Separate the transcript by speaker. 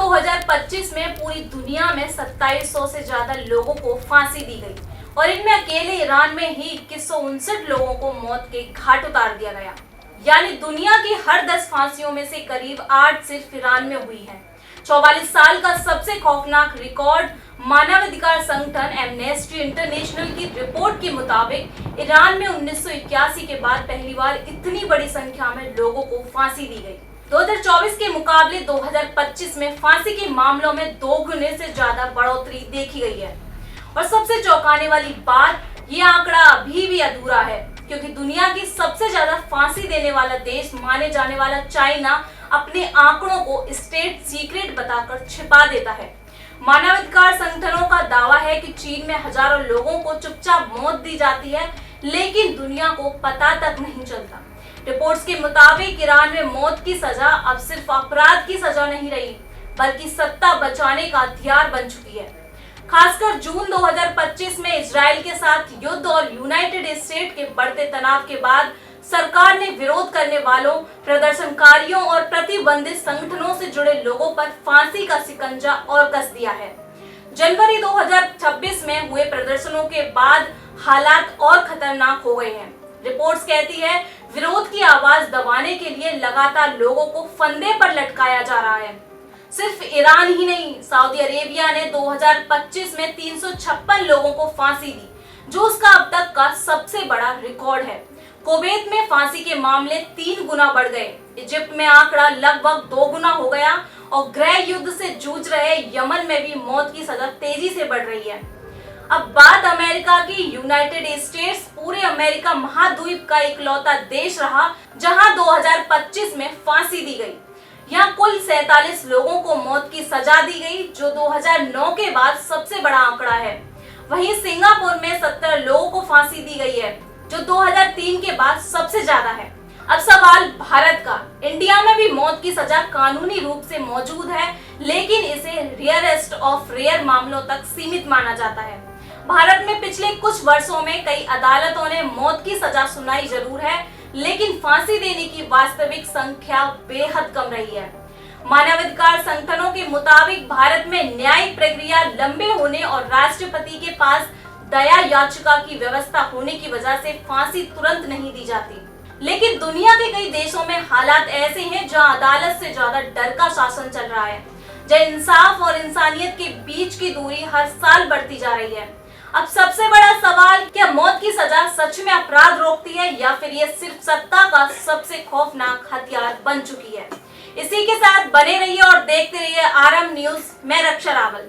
Speaker 1: 2025 में पूरी दुनिया में 2700 से ज्यादा लोगों को फांसी दी गई और इनमें अकेले ईरान में ही 2159 लोगों को मौत के घाट उतार दिया गया। यानी दुनिया की हर 10 फांसियों में से करीब 8 सिर्फ ईरान में हुई है। 44 साल का सबसे खौफनाक रिकॉर्ड मानवाधिकार संगठन एमनेस्टी इंटरनेशनल की रिपोर्ट के मुताबिक ईरान में 1981 के बाद पहली बार इतनी बड़ी संख्या में लोगों को फांसी दी गई। 2024 के मुकाबले 2025 में फांसी के मामलों में 2 गुने से ज्यादा बढ़ोतरी देखी गई है। और सबसे चौंकाने वाली बात, ये आंकड़ा अभी भी अधूरा है, क्योंकि दुनिया की सबसे ज्यादा फांसी देने वाला देश माने जाने वाला चाइना अपने आंकड़ों को स्टेट सीक्रेट बताकर छिपा देता है। मानवाधिकार संगठनों का दावा है कि चीन में हजारों लोगों को चुपचाप मौत दी जाती है, लेकिन दुनिया को पता तक नहीं चलता। रिपोर्ट्स के मुताबिक ईरान में मौत की सजा अब सिर्फ अपराध की सजा नहीं रही, बल्कि सत्ता बचाने का हथियार बन चुकी है। खासकर जून 2025 में इजराइल के साथ युद्ध और यूनाइटेड स्टेट के बढ़ते तनाव के बाद सरकार ने विरोध करने वालों, प्रदर्शनकारियों और प्रतिबंधित संगठनों से जुड़े लोगों पर फांसी का शिकंजा और कस दिया है। जनवरी 2026 में हुए प्रदर्शनों के बाद हालात और खतरनाक हो गए हैं। रिपोर्ट्स कहती है, विरोध की आवाज दबाने के लिए लगातार लोगों को फंदे पर लटकाया जा रहा है। सिर्फ ईरान ही नहीं, सऊदी अरेबिया ने 2025 में 356 लोगों को फांसी दी, जो उसका अब तक का सबसे बड़ा रिकॉर्ड है। कुवैत में फांसी के मामले 3 गुना बढ़ गए। इजिप्ट में आंकड़ा लगभग 2 गुना हो गया और गृह युद्ध से जूझ रहे यमन में भी मौत की सजा तेजी से बढ़ रही है। अब बात अमेरिका की। यूनाइटेड स्टेट्स पूरे अमेरिका महाद्वीप का इकलौता देश रहा जहां 2025 में फांसी दी गई। यहाँ कुल 47 लोगों को मौत की सजा दी गई, जो 2009 के बाद सबसे बड़ा आंकड़ा है। वहीं सिंगापुर में 70 लोगों को फांसी दी गई है, जो 2003 के बाद सबसे ज्यादा है। अब सवाल भारत का। इंडिया में भी मौत की सजा कानूनी रूप से मौजूद है, लेकिन इसे रेयरेस्ट ऑफ रेयर मामलों तक सीमित माना जाता है। भारत में पिछले कुछ वर्षों में कई अदालतों ने मौत की सजा सुनाई जरूर है, लेकिन फांसी देने की वास्तविक संख्या बेहद कम रही है। मानवाधिकार संगठनों के मुताबिक भारत में न्यायिक प्रक्रिया लंबे होने और राष्ट्रपति के पास दया याचिका की व्यवस्था होने की वजह से फांसी तुरंत नहीं दी जाती। लेकिन दुनिया के कई देशों में हालात ऐसे हैं जहां अदालत से ज्यादा डर का शासन चल रहा है, जहां इंसाफ और इंसानियत के बीच की दूरी हर साल बढ़ती जा रही है। अब सबसे बड़ा सवाल, क्या मौत की सजा सच में अपराध रोकती है या फिर ये सिर्फ सत्ता का सबसे खौफनाक हथियार बन चुकी है? इसी के साथ बने रहिए और देखते रहिए आरएम न्यूज। मैं रक्षा रावल।